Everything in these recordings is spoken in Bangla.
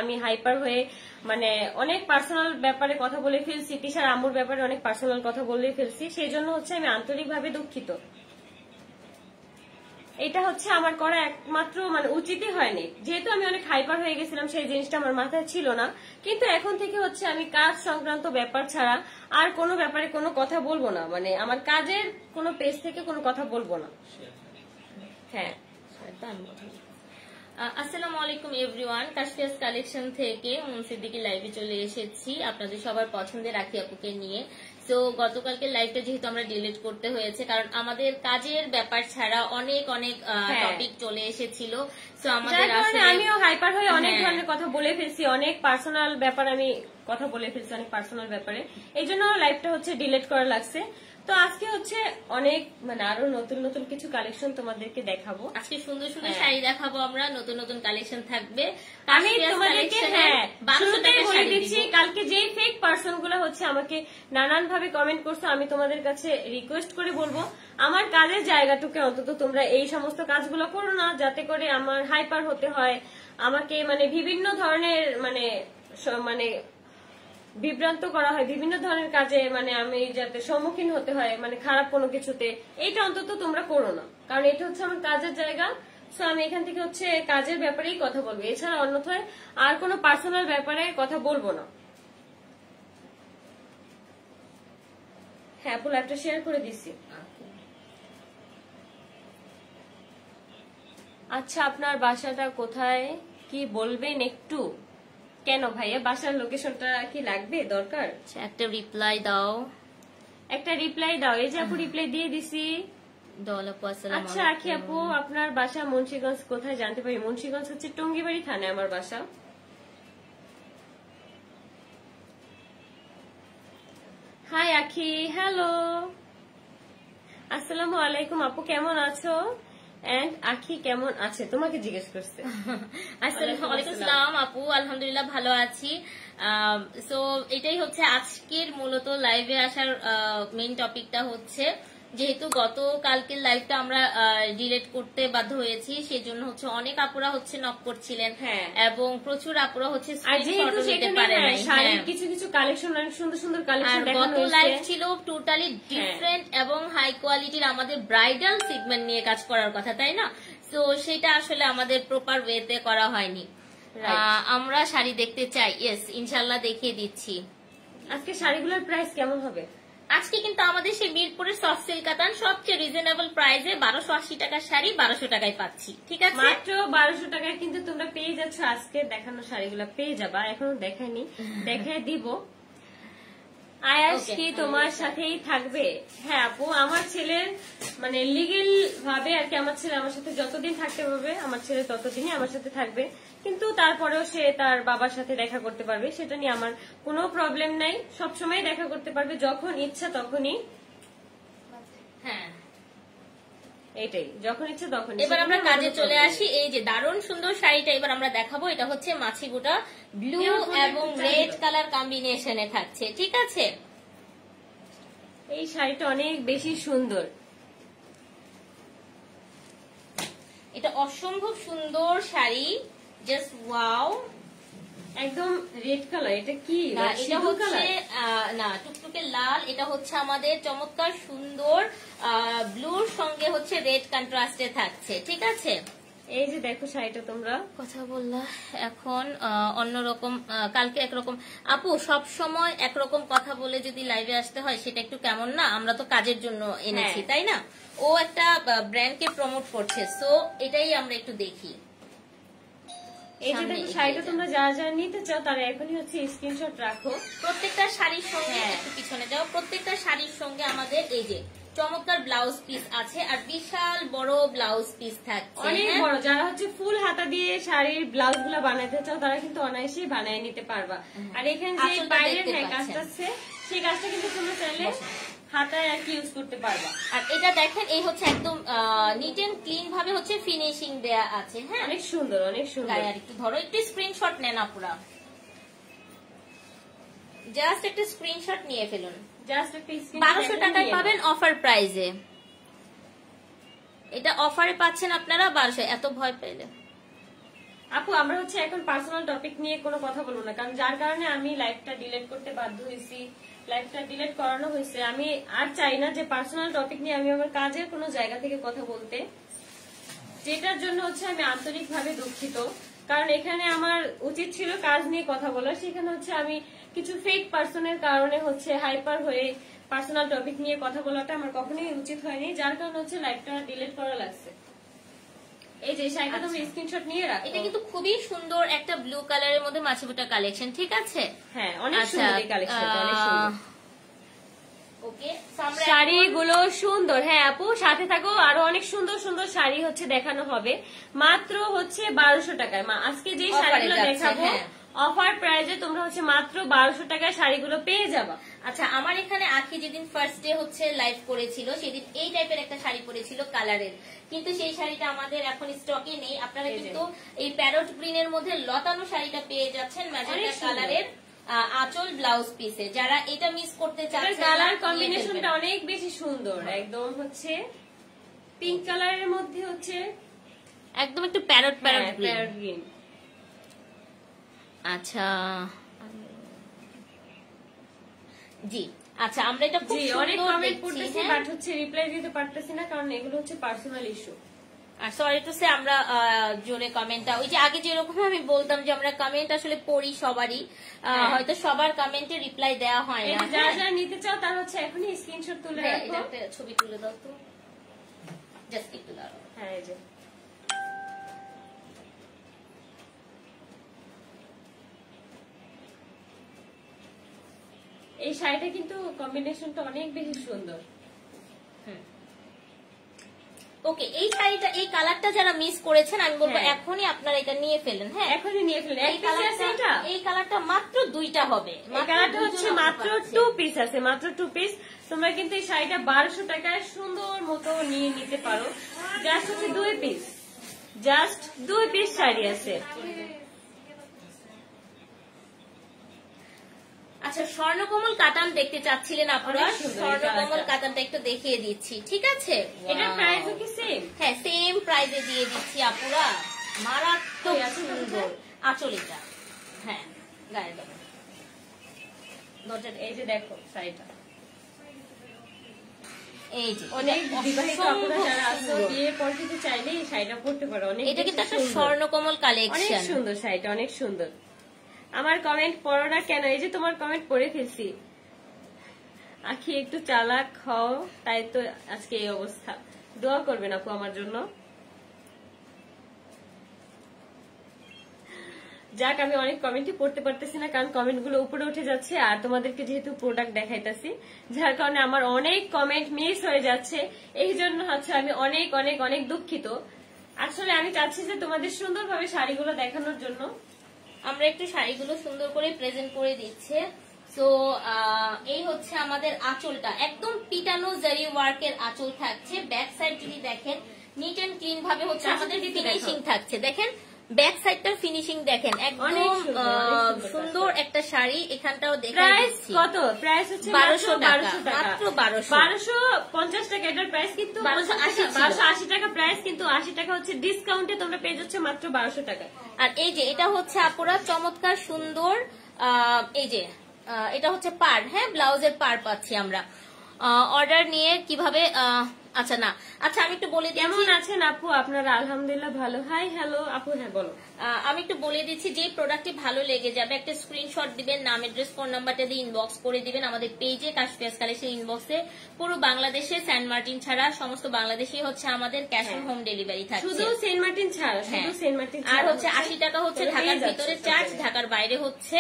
আমি হাইপার হয়ে মানে অনেক পার্সোনাল ব্যাপারে কথা বলে ফেলছি, তিশার আম্মুর ব্যাপারে অনেক পার্সোনাল কথা বলে ফেলছি, সেই জন্য হচ্ছে আমি আন্তরিকভাবে দুঃখিত। এটা হচ্ছে আমার করা একমাত্র মানে উচিতই হয়নি, যেহেতু আমি অনেক হাইপার হয়ে গেছিলাম, সেই জিনিসটা আমার মাথায় ছিল না। কিন্তু এখন থেকে হচ্ছে আমি কাজ সংক্রান্ত ব্যাপার ছাড়া আর কোনো ব্যাপারে কোনো কথা বলবো না, মানে আমার কাজের কোনো পেজ থেকে কোনো কথা বলবো না। হ্যাঁ, আসসালামু আলাইকুম এভরিওয়ান, কাশফিয়াস কালেকশন থেকে সিদ্দিকি লাইভে চলে এসেছি আপনাদের সবার পছন্দের রাখি আপুকে নিয়ে। তো গতকালকে লাইভটা যেহেতু আমরা ডিলিট করতে হয়েছে, কারণ আমাদের কাজের ব্যাপার ছাড়া অনেক অনেক টপিক চলে এসেছিল। তো আমাদের আমিও হাইপার হয়ে অনেক ধরনের কথা বলে ফেলছি, অনেক পার্সোনাল ব্যাপার আমি কথা বলে ফেলছি, অনেক পার্সোনাল ব্যাপারে, এই জন্য লাইভটা হচ্ছে ডিলিট করা লাগছে। তো আজকে হচ্ছে অনেক মানে আরো নতুন নতুন কিছু কালেকশন তোমাদেরকে দেখাবো। আজকে সুন্দর সুন্দর শাড়ি দেখাবো আমরা, নতুন নতুন কালেকশন থাকবে। আমি তোমাদেরকে বলে দিচ্ছি, কালকে যে ফেক পার্সন গুলো হচ্ছে আমাকে নানান ভাবে কমেন্ট করছো, আমি তোমাদের কাছে রিকোয়েস্ট করে বলবো আমার কাজের জায়গাটুকু অন্তত তোমরা এই সমস্ত কাজগুলো করো না, যাতে করে আমার হাইপার হতে হয়, আমাকে মানে বিভিন্ন ধরনের মানে মানে বিভ্রান্ত করা হয় বিভিন্ন ধরনের কাজে, মানে আমি যাতে সম্মুখীন হতে হয় মানে খারাপ কোনো কিছুতে, এইটা অন্তত তোমরা করো না, কারণ এটা হচ্ছে আমার কাজের জায়গা। সো আমি এখান থেকে হচ্ছে কাজের ব্যাপারেই কথা বলবো, এছাড়া অন্যথায় আর কোনো পার্সোনাল ব্যাপারে কথা বলবো না। হ্যাঁ, আপু লাইভটা শেয়ার করে দিছি। আচ্ছা, আপনার বাসাটা কোথায় কি বলবেন একটু? কেন ভাইয়া, বাসার লোকেশনটা কি লাগবে, দরকার? একটা রিপ্লাই দাও, একটা রিপ্লাই দাও। এই যে আপু রিপ্লাই দিয়ে দিছি। আচ্ছা আখি আপু, আপনার বাসা মুন্সিগঞ্জ কোথায় জানতে পারি? মুন্সিগঞ্জ হচ্ছে টঙ্গিবাড়ি থানায় আমার বাসা। হাই আখি, হ্যালো, আসসালামু আলাইকুম। আপু কেমন আছো? এন্ড আখি কেমন আছে তোমাকে জিজ্ঞেস করছে। আসসালামু আলাইকুম সালাম আপু, আলহামদুলিল্লাহ ভালো আছি। সো এটাই হচ্ছে আজকের মূলত লাইভে আসার মেইন টপিকটা হচ্ছে, যেহেতু গতকালকের লাইভটা আমরা ডিলিট করতে বাধ্য হয়েছি, সেজন্য হচ্ছে অনেক আপুরা হচ্ছে নক করছিলেন এবং প্রচুর আপুরা হচ্ছে কিছু কিছু কালেকশন, অনেক সুন্দর সুন্দর কালেকশন দেখানো হয়েছে। গত লাইভ ছিল টোটালি ডিফারেন্ট এবং হাই কোয়ালিটির আমাদের ব্রাইডাল সেগমেন্ট নিয়ে কাজ করার কথা, তাই না? তো সেটা আসলে আমাদের প্রপার ওয়েতে করা হয়নি। আমরা শাড়ি দেখতে চাই, ইয়েস ইনশাল্লাহ দেখিয়ে দিচ্ছি। আজকে শাড়িগুলোর প্রাইস কেমন হবে? আজকে কিন্তু আমাদের সেই মিরপুরের সফট সিল্ক কাতান সবচেয়ে রিজনেবল প্রাইসে 1280 টাকার শাড়ি 1200 টাকায় পাচ্ছি, ঠিক আছে? মাত্র 1200 টাকায় কিন্তু তোমরা পেয়ে যাচ্ছ আজকে দেখানো শাড়িগুলো, পেয়ে যাবা। এখনো দেখাইনি, দেখায় দিব। আয়াস কি তোমার সাথেই থাকবে? হ্যাঁ আপু, আমার ছেলের মানে লিগেল ভাবে আর কি, আমার ছেলে আমার সাথে যতদিন থাকতে পারবে আমার ছেলে ততদিনই আমার সাথে থাকবে, কিন্তু তারপরেও সে তার বাবার সাথে দেখা করতে পারবে, সেটা নিয়ে আমার কোনো প্রবলেম নাই। সবসময় দেখা করতে পারবে, যখন ইচ্ছা তখনই। হ্যাঁ, এইটাই, যখন ইচ্ছা তখন। এবার আমরা কাজে চলে আসি। এই যে দারুণ সুন্দর শাড়িটা এবার আমরা দেখাবো, এটা হচ্ছে মাছি গোটা ব্লু এবং রেড কালার কম্বিনেশনে থাকছে, ঠিক আছে? এই শাড়িটা অনেক বেশি সুন্দর, এটা অসম্ভব সুন্দর শাড়ি, জাস্ট ওয়াও, একদম রেড কালার। এটা কি? এটা হচ্ছে না টুকটুকে লাল, এটা হচ্ছে আমাদের চমৎকার সুন্দর ব্লুর সঙ্গে হচ্ছে রেড কন্ট্রাস্টে থাকছে, ঠিক আছে? এই যে দেখো শাড়িটা, তোমরা কথা বললা এখন অন্যরকম, কালকে একরকম। আপু সব সময় একরকম কথা বলে যদি লাইভে আসতে হয় সেটা একটু কেমন না? আমরা তো কাজের জন্য এনেছি, তাই না? ও একটা ব্র্যান্ডকে প্রমোট করছে, সো এটাই আমরা একটু দেখি। এই যে দেখো শাড়িটা, তোমরা যারা যারা নিতে চাও তারা এখনই হচ্ছে স্ক্রিনশট রাখো। প্রত্যেকটা শাড়ির সঙ্গে একটু পিছনে যাও, প্রত্যেকটা শাড়ির সঙ্গে আমাদের এই যে চমৎকার ব্লাউজ পিস আছে, আর বিশাল বড় ব্লাউজ পিস থাকছে, অনেক বড়। যারা হচ্ছে ফুল হাতা দিয়ে শাড়ির ব্লাউজ গুলো বানাতে চাও তারা কিন্তু অনায়াসেই বানিয়ে নিতে পারবা। আর এখানে যে বাইরের কাজটা আছে সেই কাজটা কিন্তু তোমরা চাইলে হাতায় আর কি ইউজ করতে পারবা। আর এটা দেখেন, এই হচ্ছে একদম নিট এন্ড ক্লিন ভাবে হচ্ছে ফিনিশিং দেয়া আছে। হ্যাঁ, অনেক সুন্দর, অনেক সুন্দর। আর একটু ধরো, একটু স্ক্রিনশট নেন আপুরা, জাস্ট একটা স্ক্রিনশট নিয়ে ফেলুন। জাস্ট একটা 1200 টাকায় পাবেন অফার প্রাইজে। এটা অফারে পাচ্ছেন আপনারা 1200। এত ভয় পেলে আপু আমরা হচ্ছে এখন পার্সোনাল টপিক নিয়ে কোনো কথা বলবো না, কারণ যার কারণে আমি লাইভটা ডিলিট করতে বাধ্য হয়েছি, লাইভটা ডিলিট করানো হয়েছে। আমি আর চাই না যে পার্সোনাল টপিক নিয়ে আমি আমার কাজের কোনো জায়গা থেকে কথা বলতে, যেটার জন্য হচ্ছে আমি আন্তরিকভাবে দুঃখিত। কারণ এখানে আমার উচিত ছিল কাজ নিয়ে কথা বলা, সেখানে হচ্ছে আমি কিছু ফেক পার্সনের কারণে হচ্ছে হাইপার হয়ে পার্সোনাল টপিক নিয়ে কথা বলাটা আমার কখনোই উচিত হয়নি, যার কারণে হচ্ছে লাইভটা ডিলিট করা লাগছে। এই যে শাড়িটা তুমি স্ক্রিনশট নিয়ে রাখো। এটা কিন্তু খুবই সুন্দর একটা ব্লু কালারের মধ্যে মাছি বুটা কালেকশন, ঠিক আছে? হ্যাঁ, অনেক সুন্দর এই কালেকশনটা, অনেক সুন্দর। ওকে, শাড়িগুলো সুন্দর। হ্যাঁ আপু, সাথে থাকো, আরো অনেক সুন্দর সুন্দর শাড়ি হচ্ছে দেখানো হবে মাত্র হচ্ছে 1200 টাকায়। আজকে যে শাড়িগুলো দেখাবো অফার প্রাইজে তোমরা হচ্ছে মাত্র 1200 টাকায় শাড়িগুলো পেয়ে যাবা। আচ্ছা, আমার এখানে আখি যেদিন ফার্স্ট ডে হচ্ছে লাইভ করেছিল সেদিন এই টাইপের একটা শাড়ি পরেছিল কালারের, কিন্তু সেই শাড়িটা আমাদের এখন স্টকে নেই। আপনারা কিন্তু এই প্যারট গ্রিনের মধ্যে লতানো শাড়িটা পেয়ে যাচ্ছেন ম্যাজেন্টা কালারের আঁচল ব্লাউজ পিসে। যারা এটা মিস করতে চাচ্ছেন, কালার কম্বিনেশনটা অনেক বেশি সুন্দর, একদম হচ্ছে পিঙ্ক কালারের মধ্যে হচ্ছে একদম একটু প্যারট গ্রিন। আচ্ছা জি, আচ্ছা আমরা এটা খুব অনেক সুন্দর কমেন্ট দেখছি, করতেছি বাট হচ্ছে রিপ্লাই দিতে পারতেছি না, কারণ এগুলো হচ্ছে পার্সোনাল ইস্যু। আর সরি টু সে আমরা জোরে কমেন্টটা, ওই যে আগে যেরকম আমি বলতাম যে আমরা কমেন্ট আসলে পড়ি সবারই, হয়তো সবার কমেন্টে রিপ্লাই দেওয়া হয় না। যারা যারা নিতে চাও তারা হচ্ছে এখনই স্ক্রিনশট তুলে রাখো। একটা ছবি তুলে দাও তো, জাস্ট একটু দাও। হ্যাঁ, এই যে এই শাড়িটা কিন্তু কম্বিনেশনটা অনেক বেশি সুন্দর। ওকে, এই শাড়িটা এই কালারটা যারা মিস করেছেন আমি বলবো এখনই আপনারা এটা নিয়ে ফেলেন। হ্যাঁ, এখনই নিয়ে ফেলেন। এই কালারটা মাত্র 2টা হবে, এই কালারটা হচ্ছে মাত্র 2 পিস আছে, মাত্র 2 পিস। তোমরা কিন্তু এই শাড়িটা 1200 টাকায় সুন্দর মতো নিয়ে নিতে পারো। জাস্ট হচ্ছে 2 পিস, জাস্ট 2 পিস শাড়ি আছে। আচ্ছা, স্বর্ণকমল কাতান দেখতে চাচ্ছিলেন আপনারা, স্বর্ণকমল কাতানটা একটু দেখিয়ে দিচ্ছি, ঠিক আছে? এটার প্রাইস কি সেম? হ্যাঁ, সেম প্রাইসে দিয়ে দিচ্ছি আপুরা, মারাত্মক সুন্দর আঁচল এটা। হ্যাঁ, গায়ে দাও দরজা। এই যে দেখো শাড়িটা, এই যে অনেক বিবাহিত আপুরা যারা আছে বিয়ে করতে চাইলে এই শাড়িটা পরতে পারো। অনেক, এটা কিন্তু একটা স্বর্ণকমল কালেকশন, অনেক সুন্দর শাড়িটা, অনেক সুন্দর। আমার কমেন্ট পড়ো না কেন? এই যে তোমার কমেন্ট পড়ে ফেলছি। আখি একটু চালাক হও, তাই তো আজকে এই অবস্থা। দোয়া করবেন আপু আমার জন্য। যাক, আমি অনেক কমেন্টই পড়তে পারতেছি না, কারণ কমেন্ট গুলো উপরে উঠে যাচ্ছে, আর তোমাদেরকে যেহেতু প্রোডাক্ট দেখাইতেছি যার কারণে আমার অনেক কমেন্ট মিস হয়ে যাচ্ছে। এই জন্য হচ্ছে আমি অনেক অনেক অনেক দুঃখিত। আসলে আমি চাচ্ছি যে তোমাদের সুন্দরভাবে শাড়িগুলো দেখানোর জন্য আমরা একটু শাড়িগুলো সুন্দর করে প্রেজেন্ট করে দিচ্ছে। সো এই হচ্ছে আমাদের আঁচলটা, একদম পিটানো জারি ওয়ার্কের আঁচল থাকছে। ব্যাক সাইড যদি দেখেন নিট এন্ড ক্লিন ভাবে হচ্ছে আমাদের ফিনিশিং থাকছে। দেখেন ব্যাক সাইডটার ফিনিশিং দেখেন, একদম সুন্দর একটা শাড়ি। এখানটাও প্রাইস কত? প্রাইস হচ্ছে 1200 টাকা, মাত্র 1250 টাকা। এটার প্রাইস কিন্তু 1280 টাকা প্রাইস, কিন্তু 80 টাকা হচ্ছে ডিসকাউন্টে তোমরা পেয়ে যাচ্ছে মাত্র 1200 টাকা। আর এই যে এটা হচ্ছে আপুরা চমৎকার সুন্দর, এই যে এটা হচ্ছে পার, হ্যাঁ ব্লাউজের পার পাচ্ছি আমরা। অর্ডার নিয়ে কিভাবে, আচ্ছা না, আচ্ছা আমি একটু বলে দিই কেমন আছেন আপু আপনারা? আলহামদুলিল্লাহ ভালো। হাই হ্যালো আপু। হ্যাঁ বলো। আমি একটু বলে দিচ্ছি, যে প্রোডাক্টটি ভালো লেগে যাবে একটা স্ক্রিনশট দিবেন, নাম এড্রেস ফোন নাম্বারটা দিয়ে ইনবক্স করে দিবেন আমাদের পেজে কাশফিয়াস কালেকশন ইনবক্সে। পুরো বাংলাদেশে সেন্ট মার্টিন ছাড়া সমস্ত বাংলাদেশে হচ্ছে আমাদের ক্যাশ অন হোম ডেলিভারি থাকছে। শুধু সেন্ট মার্টিন ছাড়া, শুধু সেন্ট মার্টিন আর হচ্ছে 80 টাকা হচ্ছে ঢাকার ভিতরে চার্জ, ঢাকার বাইরে হচ্ছে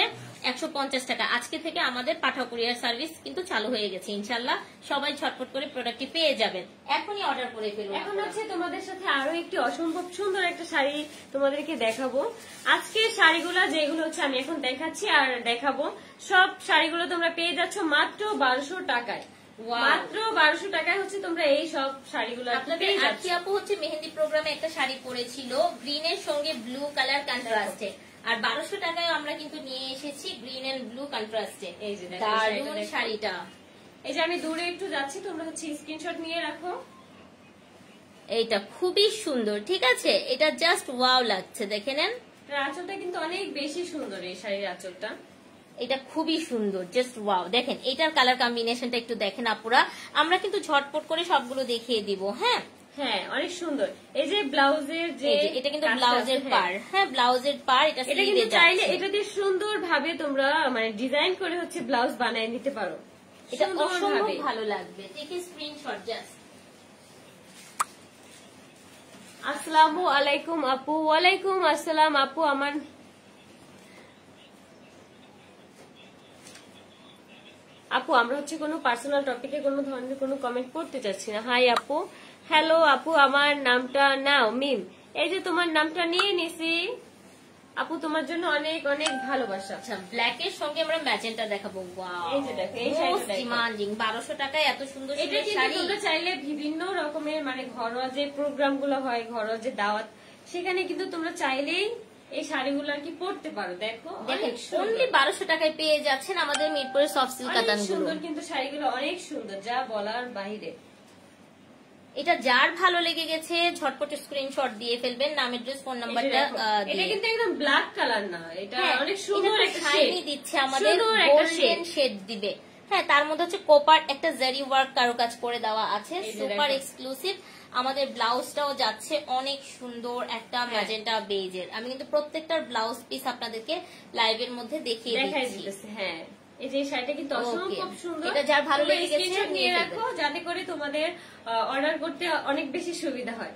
150 টাকা। আজকে থেকে আমাদের পাঠাও কুরিয়ার সার্ভিস কিন্তু চালু হয়ে গেছে। ইনশাআল্লাহ সবাই ঝটপট করে প্রোডাক্টটি পেয়ে যাবেন। এখনই অর্ডার করে ফেলুন। এখন হচ্ছে তোমাদের সাথে আরো একটি অসম্ভব সুন্দর একটা শাড়ি তোমাদেরকে দেখাবো। আজকে শাড়িগুলো যেগুলো হচ্ছে আমি এখন দেখাচ্ছি আর দেখাবো, সব শাড়িগুলো তোমরা পেয়ে যাচ্ছ মাত্র 1200 টাকায়। মাত্র 1200 টাকায় হচ্ছে তোমরা এই সব শাড়িগুলো পেয়ে যাচ্ছ। আজকে আপু হচ্ছে মেহেন্দি প্রোগ্রামে একটা শাড়ি পরেছিল গ্রিনের সঙ্গে ব্লু কালার কন্ট্রাস্টে, আর 1200 টাকায় আমরা কিন্তু নিয়ে এসেছি গ্রিন এন্ড ব্লু কন্ট্রাস্টে। এই যে দারুণ শাড়িটা। এই যে আমি দূরে একটু যাচ্ছি, তোমরা হচ্ছে স্ক্রিনশট নিয়ে রাখো। এইটা খুবই সুন্দর, ঠিক আছে? এটা জাস্ট ওয়াও লাগছে, দেখে নেন। আঁচলটা কিন্তু অনেক বেশি সুন্দর এই শাড়ির আঁচলটা। এটা খুবই সুন্দর, জাস্ট ওয়াও। দেখেন এটার কালার কম্বিনেশনটা একটু দেখেন আপুরা, আমরা কিন্তু ঝটপট করে সবগুলো দেখিয়ে দিব। হ্যাঁ হ্যাঁ অনেক সুন্দর। এই যে ব্লাউজের যে এটা কিন্তু ব্লাউজের পার, হ্যাঁ ব্লাউজের পার, এটা কিন্তু চাইলে এটা দিয়ে সুন্দর ভাবে তোমরা মানে ডিজাইন করে হচ্ছে ব্লাউজ বানিয়ে নিতে পারো, এটা অসম্ভব ভালো লাগবে। দেখি স্ক্রিনশট জাস্ট। আসসালামু আলাইকুম আপু। ওয়ালাইকুম আসসালাম আপু। আমার আপু আমরা হচ্ছে কোনো পার্সোনাল টপিকে কোনো ধরনের কোনো কমেন্ট করতে চাচ্ছি না। হাই আপু। হ্যালো আপু, আমার নামটা নাও মিম। এই যে তোমার নামটা নিয়ে নিছি আপু, তোমার জন্য অনেক অনেক ভালোবাসা। আচ্ছা ব্ল্যাক এর সঙ্গে আমরা ম্যাজেন্টা দেখাবো। ওয়াও, এই যে দেখো এই শাড়িটা ডিমান্ডিং 1200 টাকায় এত সুন্দর এটা কিন্তু তোমরা চাইলে বিভিন্ন রকমের মানে ঘরোয়া যে প্রোগ্রাম গুলো হয়, ঘরোয়া যে দাওয়াত, সেখানে কিন্তু তোমরা চাইলেই এই শাড়িগুলো আর কি পরতে পারো। দেখো দেখেন অনলি 1200 টাকায় পেয়ে যাচ্ছেন আমাদের মিরপুরের সফট সিল্ক কাতানগুলো। সুন্দর কিন্তু শাড়িগুলো অনেক সুন্দর, যা বলার বাইরে। এটা যার ভালো লেগে গেছে ঝটপট স্ক্রিনশট দিয়ে ফেলবেন, নাম এড্রেস ফোন নাম্বারটা। এটা কিন্তু একদম ব্ল্যাক কালার না, এটা অনেক সুন্দর একটা শাইনি দিচ্ছে, আমাদের গোল্ডেন শেড দিবে। হ্যাঁ তার মধ্যে হচ্ছে কোপার একটা জারি ওয়ার্ক কারুকাজ করে দেওয়া আছে, সুপার এক্সক্লুসিভ। আমাদের ব্লাউজটাও যাচ্ছে অনেক সুন্দর একটা ম্যাজেন্টা বেজের। আমি কিন্তু প্রত্যেকটার ব্লাউজ পিস আপনাদেরকে লাইভের মধ্যে দেখিয়ে দিচ্ছি। হ্যাঁ এই যে শাড়িটা কিন্তু অসম্ভব সুন্দর, এটা যার ভালো লেগে গেছে নিয়ে রাখো যাতে করে তোমাদের অর্ডার করতে অনেক বেশি সুবিধা হয়।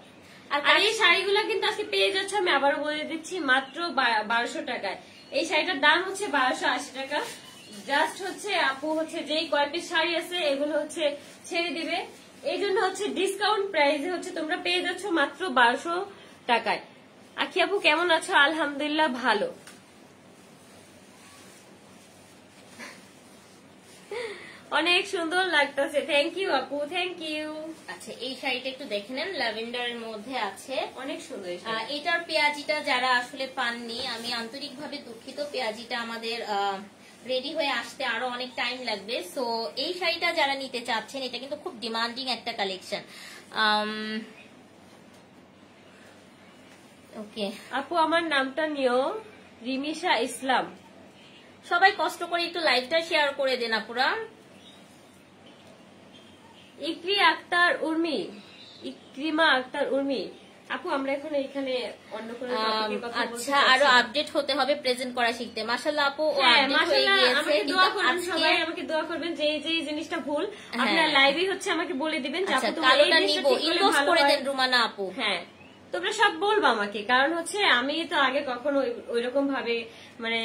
আর এই শাড়িগুলো কিন্তু আজকে পেয়ে যাচ্ছ, আমি আবারও বলে দিচ্ছি, মাত্র 1200 টাকায়। এই শাড়িটার দাম হচ্ছে 1280 টাকা। জাস্ট হচ্ছে আপু হচ্ছে যেই কয় পিস শাড়ি আছে এগুলো হচ্ছে ছেড়ে দিবে, এই জন্য হচ্ছে ডিসকাউন্ট প্রাইসে হচ্ছে তোমরা পেয়ে যাচ্ছ মাত্র 1200 টাকায়। আখি আপু কেমন আছো? আলহামদুলিল্লাহ ভালো। অনেক সুন্দর লাগতেছে, থ্যাংক ইউ আপু, থ্যাংক ইউ। আচ্ছা এই শাড়িটা একটু দেখে নেন, ল্যাভেন্ডারের মধ্যে আছে, অনেক সুন্দর। এটার পেঁয়াজিটা যারা আসলে পাননি, আমি আন্তরিকভাবে দুঃখিত, পেঁয়াজিটা আমাদের রেডি হয়ে আসতে আরো অনেক টাইম লাগবে। সো এই শাড়িটা যারা নিতে চাচ্ছেন, এটা কিন্তু খুব ডিমান্ডিং একটা কালেকশন। ওকে আপু আমার নামটা নিও, রিমিশা ইসলাম। সবাই কষ্ট করে একটু লাইভটা শেয়ার করে দেন আপুরা। ইক্রিমা আক্তার উর্মি। আপু আমরা এখন এখানে অন্য কোনো টপিকে কথা বলতে আচ্ছা আরো আপডেট হতে হবে, প্রেজেন্ট করা শিখতে। মাশাআল্লাহ আপু আপডেট হয়ে গিয়েছে। আমাকে দোয়া করবেন, সবাই আমাকে দোয়া করবেন যে এই যে জিনিসটা ভুল আপনারা লাইভে হচ্ছে আমাকে বলে দিবেন যে আপু তোমরা এই জিনিসটা ঠিক ইনবক্স করে দেন রুমানা আপু। হ্যাঁ তোমরা সব বলবা আমাকে, কারণ হচ্ছে আমি তো আগে কখনো ওইরকম ভাবে মানে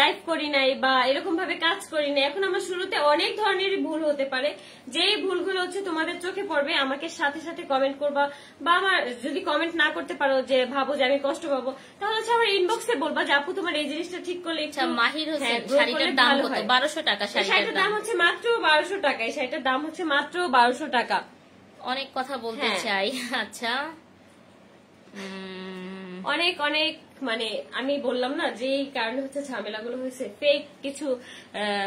লাইভ করি নাই বা এরকম ভাবে কাজ করি নাই। এখন আমার শুরুতে অনেক ধরনের ভুল হতে পারে, যেই ভুলগুলো হচ্ছে তোমাদের চোখে পড়বে আমাকে সাথে সাথে কমেন্ট করবা, বা আমার যদি কমেন্ট না করতে পারো যে ভাবো যে আমি কষ্ট পাবো, তাহলে হচ্ছে আমার ইনবক্সে বলবা যে আপু তোমার এই জিনিসটা ঠিক করলে। মাহির হোসেন শাড়িটার দাম কত? 1200 টাকা। শাড়িটার দাম হচ্ছে মাত্র 1200 টাকা। এই শাড়িটার দাম হচ্ছে মাত্র 1200 টাকা। অনেক কথা বলতে চাই। আচ্ছা অনেক অনেক মানে আমি বললাম না যে কারণে হচ্ছে ঝামেলাগুলো হয়েছে, ফেক কিছু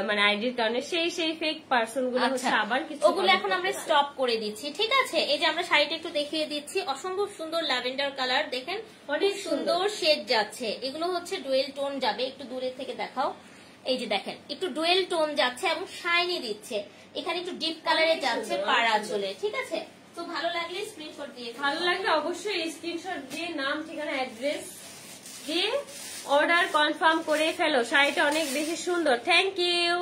মানে আইডির কারণে, সেই ফেক পার্সন গুলো হচ্ছে আবার কিছু, ওগুলো এখন আমরা স্টপ করে দিচ্ছি। ঠিক আছে এই যে আমরা শাড়িটা একটু দেখিয়ে দিচ্ছি, অসম্ভব সুন্দর ল্যাভেন্ডার কালার, দেখেন অনেক সুন্দর শেড যাচ্ছে। এগুলো হচ্ছে ডুয়েল টোন যাবে, একটু দূরের থেকে দেখাও। এই যে দেখেন একটু ডুয়েল টোন যাচ্ছে এবং শাইনি দিচ্ছে, এখানে একটু ডিপ কালারে যাচ্ছে পাড়া চলে। ঠিক আছে তো ভালো লাগলে স্ক্রিনশট দিয়ে, ভালো লাগলে অবশ্যই স্ক্রিনশট দিয়ে নাম ঠিকানা অ্যাড্রেস দিয়ে অর্ডার কনফার্ম করে ফেলো। শাড়িটা অনেক বেশি সুন্দর, থ্যাংক ইউ।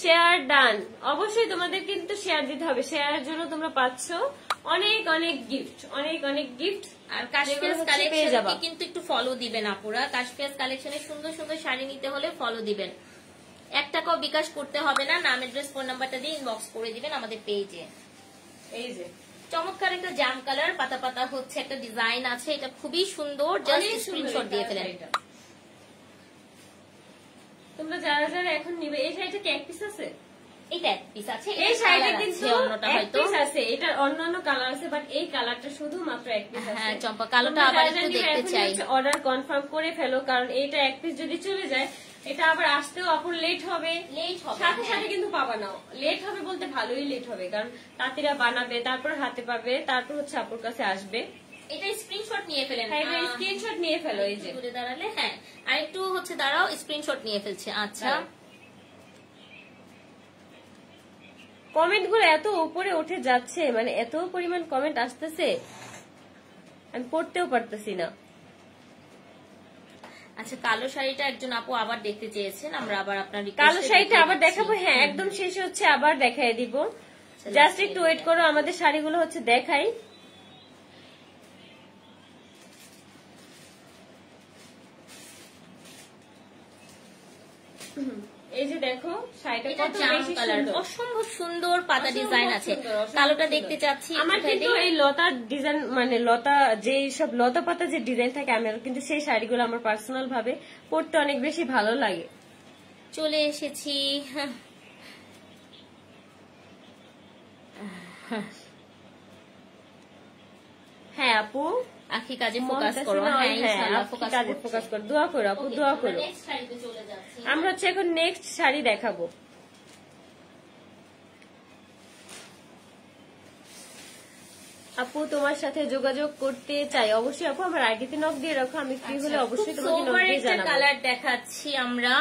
শেয়ার ডান, অবশ্যই তোমাদের কিন্তু শেয়ার দিতে হবে, শেয়ারের জন্য তোমরা পাচ্ছ অনেক অনেক গিফট, অনেক অনেক গিফট। আর কাশফিয়াস কালেকশনকে কিন্তু একটু ফলো দিবেন আপুরা, কাশফিয়াস কালেকশনে সুন্দর সুন্দর শাড়ি নিতে হলে ফলো দিবেন, 1 টাকাও বিকাশ করতে হবে না, নাম এড্রেস ফোন নাম্বারটা দিয়ে ইনবক্স করে দিবেন আমাদের পেজে। এই যে চমৎকার একটা জাম কালার, পাতা পাতা হচ্ছে একটা ডিজাইন আছে, এটা খুবই সুন্দর, জাস্ট স্ক্রিনশট দিয়ে ফেলেন। তোমরা যারা যারা এখন নিবে, এই শাড়িটা কি এক পিস আছে? এটা এক পিস আছে, এই শাড়িটা কিন্তু অন্যটা হয়তো আছে, এটার অন্যান্য কালার আছে, বাট এই কালারটা শুধুমাত্র এক পিস আছে। হ্যাঁ চম্পা কালোটা আবার একটু দেখতে চাই। অর্ডার কনফার্ম করে ফেলো, কারণ এইটা এক পিস যদি চলে যায় এটা আবার আসতেও আপুর লেট হবে, সাথে সাথে কিন্তু পাবা না। লেট হবে বলতে ভালোই লেট হবে, কারণ তাঁতিরা বানাবে, তারপর হাতে পাবে, তারপর হচ্ছে আপুর কাছে আসবে। এটা স্ক্রিনশট নিয়ে ফেলেন, হ্যাঁ এটা স্ক্রিনশট নিয়ে ফেলো। এই যে ঘুরে দাঁড়ালে, হ্যাঁ আর একটু হচ্ছে দাঁড়াও, স্ক্রিনশট নিয়ে ফেলছে। আচ্ছা কমেন্ট গুলো এত উপরে উঠে যাচ্ছে, মানে এত পরিমাণ কমেন্ট আসতেছে আমি পড়তেও পারতেছি না। আচ্ছা কালো শাড়িটা একজন আপু আবার দেখতে চেয়েছেন, আমরা আবার আপনার কালো শাড়িটা আবার দেখাবো, হ্যাঁ একদম শেষে হচ্ছে আবার দেখাই দিব। জাস্ট একটু ওয়েট করো, আমাদের শাড়িগুলো হচ্ছে দেখাই। এই যে দেখো শাড়িটা কত বেশি সুন্দর, অসম্ভব সুন্দর পাতা ডিজাইন আছে। কালোটা দেখতে চাচ্ছি। আমার কিন্তু এই লতার ডিজাইন, মানে লতা যে সব লতা পাতা যে ডিজাইন থাকে, আমার কিন্তু সেই শাড়িগুলো আমার পার্সোনাল ভাবে পরতে অনেক বেশি ভালো লাগে। চলে এসেছি। হ্যাঁ আপু আখি কাজে ফোকাস করো। হ্যাঁ ইনশাআল্লাহ ফোকাস কাজে ফোকাস করো, দোয়া করো আপু, দোয়া করো। নেক্সট শাড়িতে চলে যাচ্ছি। আমরা হচ্ছে এখন নেক্সট শাড়ি দেখাবো। আপু তোমার সাথে যোগাযোগ করতে চাই, অবশ্যই আপু আমার আইডিতে নক দিয়ে রাখো, আমি ফ্রি হলে অবশ্যই তোমাকে নক দিয়ে জানাবো। কালার দেখাচ্ছি আমরা,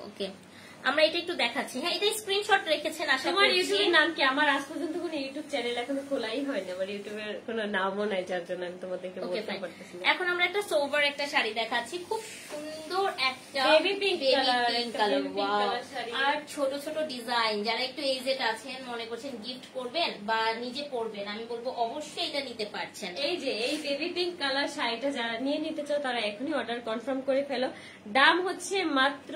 ওকে আমরা এটা একটু দেখাচ্ছি। হ্যাঁ এটা স্ক্রিনশট রেখেছেন আশা করি। তোমার ইউটিউবের নাম কি? আমার আজ পর্যন্ত কোনো ইউটিউব চ্যানেল এখনো খোলাই হয়নি, আমার ইউটিউবের কোনো নামও নাই, যার জন্য আমি তোমাদেরকে বলতে পারতেছি না। এখন আমরা একটা সোভার একটা শাড়ি দেখাচ্ছি, খুব সুন্দর একটা বেবি পিঙ্ক কালার, আর ছোট ছোট ডিজাইন। যারা একটু এজেড আছেন, মনে করছেন গিফট করবেন বা নিজে পরবেন, আমি বলবো অবশ্যই এটা নিতে পারছেন। এই যে এই বেবি পিঙ্ক কালার শাড়িটা যারা নিয়ে নিতে চাও তারা এখনই অর্ডার কনফার্ম করে ফেলো। দাম হচ্ছে মাত্র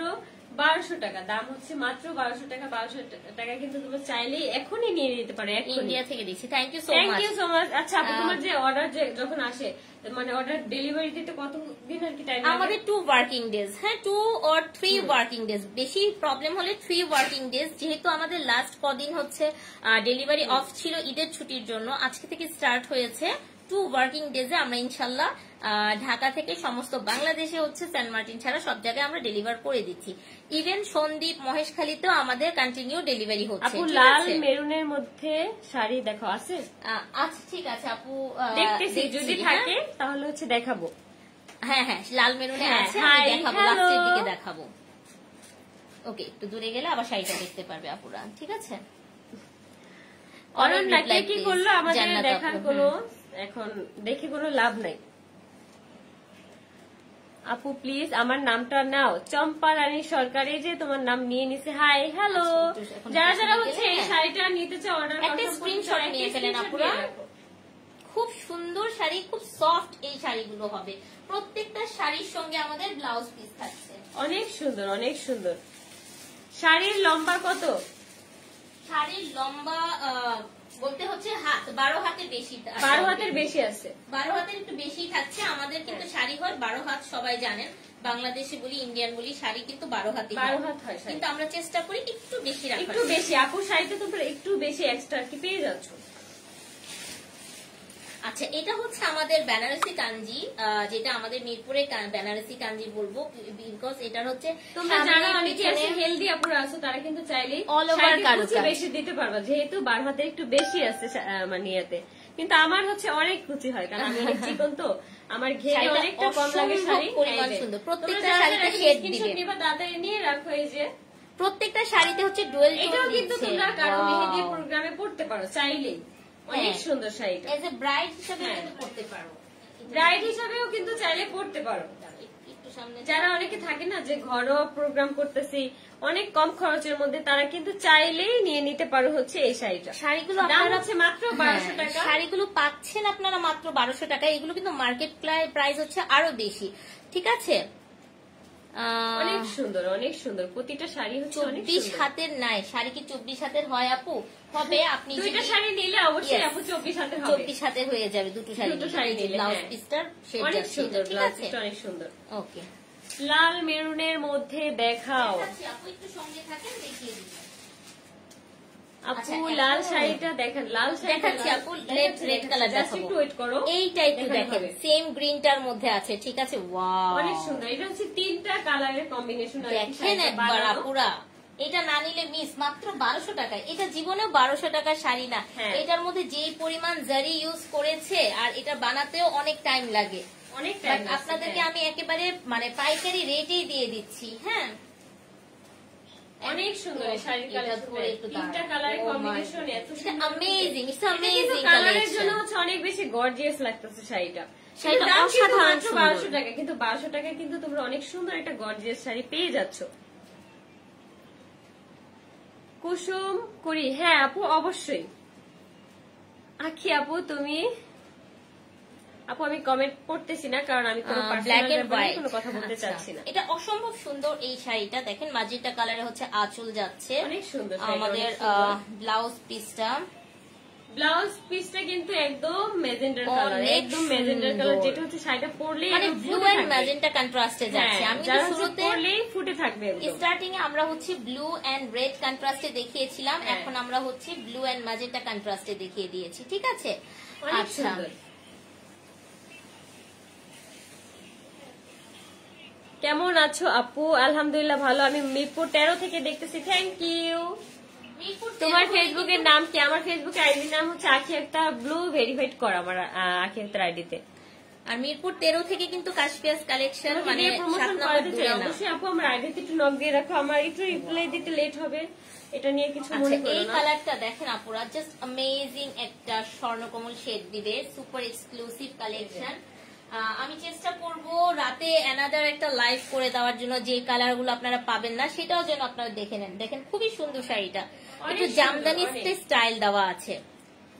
1200 টাকা, দাম হচ্ছে মাত্র 1200 টাকা। 1200 টাকা কিন্তু তুমি চাইলেই এখনই নিয়ে নিতে পারো, ইন্ডিয়া থেকে দিচ্ছি। Thank you so much, thank you so much. আচ্ছা আপু তোমার যে অর্ডার যখন আসে, মানে অর্ডার ডেলিভারি দিতে কতদিন আর কি টাইম লাগে? আমাদের 2 ওয়ার্কিং ডেজ, হ্যাঁ 2 or 3 ওয়ার্কিং ডেজ। বেশি প্রবলেম হলে 3 ওয়ার্কিং ডেজ। যেহেতু আমাদের লাস্ট কদিন হচ্ছে ডেলিভারি অফ ছিল ঈদের ছুটির জন্য, আজকে থেকে স্টার্ট হয়েছে। 2 ওয়ার্কিং ডেজে আমরা ইনশাল্লাহ ঢাকা থেকে সমস্ত বাংলাদেশে হচ্ছে সেন্ট মার্টিন ছাড়া সব জায়গায় আমরা ডেলিভার করে দিচ্ছি। ইভেন সন্দ্বীপ মহেশখালীতেও আমাদের কন্টিনিউ ডেলিভারি হচ্ছে। আপু লাল মেরুনের মধ্যে শাড়ি দেখো আছে? আচ্ছা ঠিক আছে আপু, দেখতেছি যদি থাকে তাহলে হচ্ছে দেখাবো। হ্যাঁ হ্যাঁ লাল মেরুনে আছে, আমি দেখাবো, লাস্টের দিকে দেখাবো। ওকে একটু দূরে গেলে আবার শাড়িটা দেখতে পারবে আপুরা, ঠিক আছে? অরুণ নাকি কি করলো আমাদের দেখার কোনো, এখন দেখে কোনো লাভ নাই। আপু প্লিজ আমার নামটা নাও, চম্পা রানী সরকার। এই যে তোমার নাম নিয়ে নিছে। হাই হ্যালো, যারা যারা হচ্ছে এই শাড়িটা নিতে চাও অর্ডার একটা স্ক্রিনশট নিয়ে ফেলেন আপুরা। খুব সুন্দর শাড়ি, খুব সফট এই শাড়িগুলো হবে। প্রত্যেকটা শাড়ির সঙ্গে আমাদের ব্লাউজ পিস থাকছে। অনেক সুন্দর, অনেক সুন্দর। শাড়ির লম্বা কত? শাড়ির লম্বা বলতে হচ্ছে হাত, 12 হাতের বেশি। 12 হাতের বেশি আছে, 12 হাতের একটু বেশি থাকছে। আমাদের কিন্তু শাড়ি হয় 12 হাত, সবাই জানেন। বাংলাদেশি বলি, ইন্ডিয়ান বলি, শাড়ি কিন্তু 12 হাতই 12 হাত হয়, কিন্তু আমরা চেষ্টা করি একটু বেশি রাখার। একটু বেশি। আপুর শাড়িতে তোমরা একটু বেশি এক্সট্রা কি পেয়ে যাচ্ছ। আচ্ছা এটা হচ্ছে আমাদের বেনারসি কাঞ্জি, যেটা আমাদের মিরপুরে বেনারসি কাঞ্জি বলবো, বিকজ এটার হচ্ছে তোমরা যারা অনেকে আছে হেলদি আপুরা আছো, তারা কিন্তু চাইলেই অল ওভার কারুকাজ বেশি দিতে পারবা, যেহেতু 12 হাতে একটু বেশি আছে মানে ইয়েতে। কিন্তু আমার হচ্ছে অনেক কুচি হয়, কারণ আমি অনেক চিকন, তো আমার ঘেরে অনেকটা কম লাগে শাড়ি। পরিমাণ সুন্দর, প্রত্যেকটা শাড়িতে শেড দিবে। নিবা দাদারে নিয়ে রাখো। এই যে প্রত্যেকটা শাড়িতে হচ্ছে ডুয়েল টোন। এটাও কিন্তু তোমরা কারো মেহেদি প্রোগ্রামে পড়তে পারো চাইলেই, অনেক সুন্দর শাড়িটা। এজ এ ব্রাইড হিসেবে পড়তে পারো, ব্রাইড হিসেবেও কিন্তু চাইলে পড়তে পারো। যারা অনেকে থাকে না যে ঘরোয়া প্রোগ্রাম করতেছি অনেক কম খরচের মধ্যে, তারা কিন্তু চাইলেই নিয়ে নিতে পারো হচ্ছে এই শাড়িটা। শাড়িগুলো দাম হচ্ছে মাত্র 1200 টাকা। শাড়িগুলো পাচ্ছেন আপনারা মাত্র 1200 টাকা। এগুলো কিন্তু মার্কেট প্রাইস হচ্ছে আরো বেশি, ঠিক আছে? অনেক সুন্দর, অনেক সুন্দর। প্রতিটা শাড়ি হচ্ছে 24 হাতের নাই। শাড়ি কি 24 হাতের হয় আপু? হবে। আপনি দুইটা শাড়ি নিলে অবশ্যই আপু 24 হাতের হবে। 24 হাতের হয়ে যাবে দুটো শাড়ি নিলে। ব্লাউজ পিসটার শেড অনেক সুন্দর, ঠিক আছে? অনেক সুন্দর। ওকে লাল মেরুনের মধ্যে দেখাও আপু, একটু সঙ্গে থাকেন, দেখিয়ে দিই আপু। লাল শাড়িটা দেখেন, লাল শাড়ি দেখাচ্ছি আপু। রেড কালার দেখাবো, একটু ওয়েট করো। এইটা একটু দেখেন, সেম গ্রিনটার মধ্যে আছে, ঠিক আছে? ওয়াও অনেক সুন্দর। এটা হচ্ছে 3টা কালারের কম্বিনেশন। দেখেন একবার আপুরা, এটা না নিলে মিস, মাত্র 1200 টাকায়। এটা জীবনেও 1200 টাকার শাড়ি না। এটার মধ্যে যেই পরিমাণ জারি ইউজ করেছে আর এটা বানাতেও অনেক টাইম লাগে, অনেক টাইম। আপনাদেরকে আমি একেবারে মানে পাইকারি রেটেই দিয়ে দিচ্ছি। হ্যাঁ, অনেক সুন্দর এই শাড়ির কালারটা, তিনটা কালারের কম্বিনেশন এত সুন্দর, অ্যামেজিং, ইটস অ্যামেজিং কালারের জন্য হচ্ছে অনেক বেশি গর্জিয়াস লাগতেছে শাড়িটা। শাড়িটা দাম কিন্তু অসাধারণ মাত্র 1200 টাকা, কিন্তু 1200 টাকায় কিন্তু তোমরা অনেক সুন্দর একটা গর্জিয়াস শাড়ি পেয়ে যাচ্ছ। কুসুম করি, হ্যাঁ আপু অবশ্যই। আখি আপু তুমি, আপু আমি কমেন্ট পড়তেছি না কারণ আমি কোনো ব্ল্যাক এন্ড পার্সোনাল হোয়াইট কোনো কথা বলতে চাচ্ছি না। এটা অসম্ভব সুন্দর এই শাড়িটা, দেখেন ম্যাজেন্টা কালারে হচ্ছে আঁচল যাচ্ছে, অনেক সুন্দর। আমাদের ব্লাউজ পিসটা, ব্লাউজ পিসটা কিন্তু একদম মেজেন্ডার কালার, একদম মেজেন্ডার কালার, যেটা হচ্ছে শাড়িটা পরলেই মানে ব্লু এন্ড ম্যাজেন্টা কন্ট্রাস্টে যাচ্ছে। আমি শুরুতে পরলেই ফুটে থাকবে। স্টার্টিং এ আমরা হচ্ছে ব্লু এন্ড রেড কন্ট্রাস্টে দেখিয়েছিলাম, এখন আমরা হচ্ছে ব্লু এন্ড ম্যাজেন্টা কন্ট্রাস্টে দেখিয়ে দিয়েছি, ঠিক আছে? আচ্ছা, কেমন আছো আপু? আলহামদুলিল্লাহ ভালো। আমি মিরপুর 13 থেকে দেখতেছি, থ্যাংক ইউ। তোমার ফেসবুকের নাম কি? আমার ফেসবুকের আইডির নাম হচ্ছে আখি আক্তার ব্লু, ভেরিফাইড করা আমার আখি আক্তার আইডিতে। আর মিরপুর 13 থেকে কিন্তু কাশপিয়াস কালেকশন মানে প্রমোশন করাতে চাই অবশ্যই আপু, আমার আইডিতে একটু নক দিয়ে রাখো, আমার একটু রিপ্লাই দিতে লেট হবে, এটা নিয়ে কিছু মনে করো না। এই কালারটা দেখেন আপুরা, জাস্ট অ্যামেজিং একটা স্বর্ণকমল শেড দিবে, সুপার এক্সক্লুসিভ কালেকশন। আমি চেষ্টা করব রাতে অ্যানাদার একটা লাইভ করে দেওয়ার জন্য, যে কালার গুলো আপনারা পাবেন না সেটাও যেন আপনারা দেখে নেন। দেখেন খুবই সুন্দর শাড়িটা, একটু জামদানি স্টাইল দেওয়া আছে,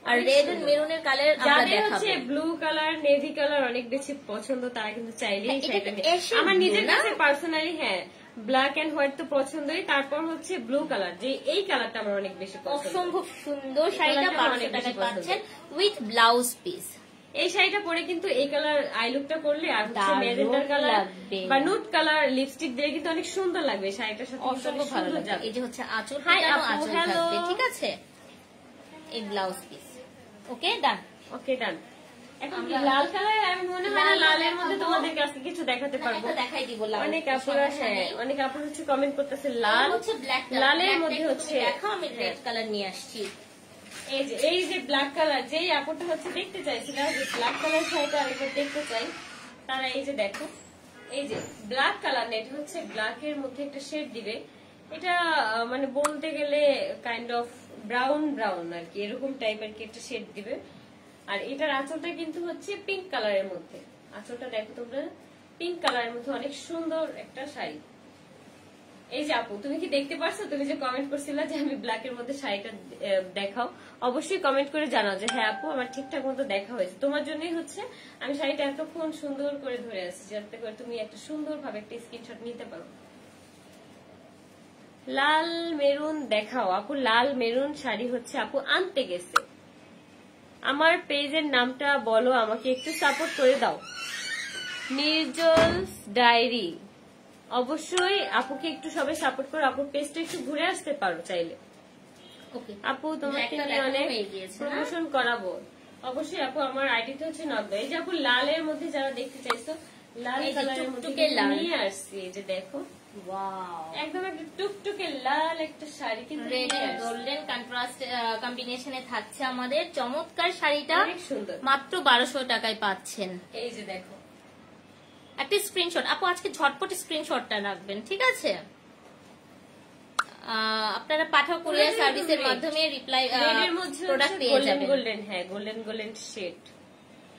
আর রেড এন্ড মেরুনের কালার আমরা দেখাবো। ব্লু কালার, নেভি কালার অনেক বেশি পছন্দ, তারা কিন্তু চাইলেই শাড়িটা নিয়ে। আমার নিজের কাছে পার্সোনালি হ্যাঁ ব্ল্যাক এন্ড হোয়াইট তো পছন্দই, তারপর হচ্ছে ব্লু কালার, যে এই কালারটা আমার অনেক বেশি পছন্দ। অসম্ভব সুন্দর শাড়িটা 1200 টাকায় পাচ্ছেন উইথ ব্লাউজ পিস। এই শাড়িটা পরে কিন্তু এই কালার আই লুকটা করলে আর হচ্ছে ম্যাজেন্ডার কালার বা নুট কালার লিপস্টিক দিয়ে কিন্তু অনেক সুন্দর লাগবে শাড়িটার সাথে, অসম্ভব ভালো লাগবে। এই যে হচ্ছে আঁচল, আঁচল থাকবে, ঠিক আছে? এই ব্লাউজ পিস। ওকে ডান, ওকে ডান। এখন কি লাল কালার? আমি মনে হয় না লালের মধ্যে তোমাদের কাছে কিছু দেখাতে পারবো, দেখাই দিব। অনেক আপুরা অনেক আপুরা হচ্ছে কমেন্ট করতেছে লাল হচ্ছে ব্ল্যাক, লালের মধ্যে হচ্ছে দেখো আমি রেড কালার নিয়ে আসছি। এই যে ব্ল্যাক কালার, যেই আপুটা হচ্ছে দেখতে চাইছিল যে ব্ল্যাক কালার শাড়িটা আরেকবার দেখতে চাই, তারা এই যে দেখো, এই যে ব্ল্যাক কালার না, এটা হচ্ছে ব্ল্যাক এর মধ্যে একটা শেড দিবে, এটা মানে বলতে গেলে কাইন্ড অফ ব্রাউন ব্রাউন আর কি, এরকম টাইপের কি একটা শেড দিবে। আর এটার আঁচলটা কিন্তু হচ্ছে পিঙ্ক কালারের মধ্যে, আঁচলটা দেখো তোমরা, পিঙ্ক কালারের মধ্যে অনেক সুন্দর একটা শাড়ি। এই যে আপু তুমি কি দেখতে পারছো? তুমি যে কমেন্ট করছিলা যে আমি ব্ল্যাক এর মধ্যে শাড়িটা দেখাও, অবশ্যই কমেন্ট করে জানাও যে হ্যাঁ আপু আমার ঠিকঠাক মতো দেখা হয়েছে। তোমার জন্যই হচ্ছে আমি শাড়িটা এতক্ষণ সুন্দর করে ধরে আসছি, যাতে করে তুমি একটা সুন্দর ভাবে একটা স্ক্রিনশট নিতে পারো। লাল মেরুন দেখাও আপু, লাল মেরুন শাড়ি হচ্ছে আপু আনতে গেছে। আমার পেজের নামটা বলো, আমাকে একটু সাপোর্ট করে দাও। নির্জল ডায়েরি, অবশ্যই আপুকে একটু সবাই সাপোর্ট করো, আপুর পেজটা একটু ঘুরে আসতে পারো চাইলে। আপু তোমাকে অনেক প্রমোশন করাবো, অবশ্যই আপু আমার আইডিতে হচ্ছে নব্বই। এই যে আপু লালের মধ্যে যারা দেখতে চাইছো, লাল কালারের মধ্যে নিয়ে আসছি, এই যে দেখো একদম একটা টুকটুকে লাল একটা শাড়ি, কিন্তু রেড এন্ড গোল্ডেন কন্ট্রাস্ট কম্বিনেশনে থাকছে আমাদের চমৎকার শাড়িটা, অনেক সুন্দর, মাত্র 1200 টাকায় পাচ্ছেন। এই যে দেখো একটা স্ক্রিনশট আপু, আজকে ঝটপট স্ক্রিনশটটা রাখবেন, ঠিক আছে? আপনারা পাঠাও কুরিয়ার সার্ভিসের মাধ্যমে রিপ্লাই প্রোডাক্ট পেয়ে যাবেন। গোল্ডেন, হ্যাঁ গোল্ডেন গোল্ডেন শেড।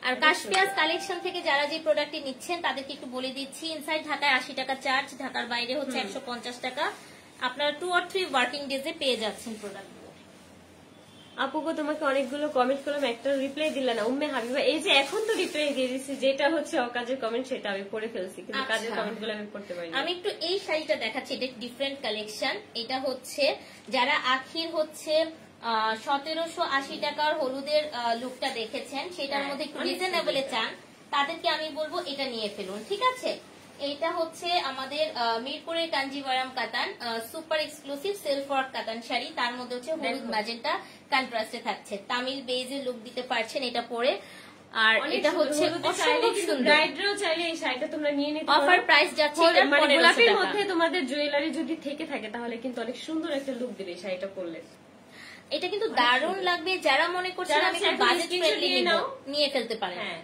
আর কাশপিয়াস কালেকশন থেকে যারা যে প্রোডাক্টটি নিচ্ছেন তাদেরকে একটু বলে দিচ্ছি, ইনসাইড ঢাকায় 80 টাকা চার্জ, ঢাকার বাইরে হচ্ছে 150 টাকা। আপনারা 2 or 3 ওয়ার্কিং ডেজে পেয়ে যাচ্ছেন প্রোডাক্ট। আপুকে তোমাকে অনেকগুলো কমেন্ট করলাম, একটা রিপ্লাই দিলা না। উম্মে হাবিবা, এই যে এখন তো রিপ্লাই দিয়ে দিচ্ছি, যেটা হচ্ছে অকাজের কমেন্ট সেটা আমি পড়ে ফেলছি, কিন্তু কাজের কমেন্ট গুলো আমি পড়তে পারি। আমি একটু এই শাড়িটা দেখাচ্ছি, এটা ডিফারেন্ট কালেকশন। এটা হচ্ছে যারা আখির হচ্ছে 1780 টাকার হলুদের লুকটা দেখেছেন, সেটার মধ্যে একটু রিজনেবল চান, তাদেরকে আমি বলবো এটা নিয়ে ফেলুন, ঠিক আছে? এইটা হচ্ছে আমাদের মিরপুরের কাঞ্জিভারাম কাতান, সুপার এক্সক্লুসিভ সেলফ ওয়ার্ক কাতান শাড়ি, তার মধ্যে হচ্ছে হলুদ ম্যাজেন্টা কন্ট্রাস্টে থাকছে, তামিল বেজে লুক দিতে পারছেন এটা পরে। আর এটা হচ্ছে অসম্ভব সুন্দর। ব্রাইডরাও চাইলে এই শাড়িটা তোমরা নিয়ে নিতে পারো। অফার প্রাইস যাচ্ছে এটা মানে 1500 গোলাপের টাকা। মধ্যে তোমাদের জুয়েলারি যদি থেকে থাকে তাহলে কিন্তু অনেক সুন্দর একটা লুক দেবে এই শাড়িটা পরলে। এটা কিন্তু দারুণ লাগবে, যারা মনে করছেন আমি একটু বাজেট ফ্রেন্ডলি নিয়ে ফেলতে পারেন। হ্যাঁ,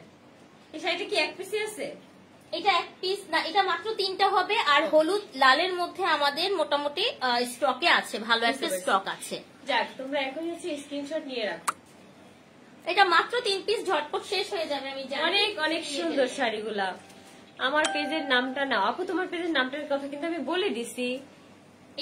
এই শাড়িটা কি এক পিসই আছে? এটা এক পিস না, এটা মাত্র 3টা হবে। আর হলুদ লালের মধ্যে আমাদের মোটামুটি স্টকে আছে, ভালো একটা স্টক আছে। যাক, তোমরা এখন হচ্ছে স্ক্রিনশট নিয়ে রাখো। এটা মাত্র 3 পিস, ঝটপট শেষ হয়ে যাবে। আমি জানি অনেক অনেক সুন্দর শাড়িগুলা। আমার পেজের নামটা নাও আপু, তোমার পেজের নামটার কথা কিন্তু আমি বলে দিছি।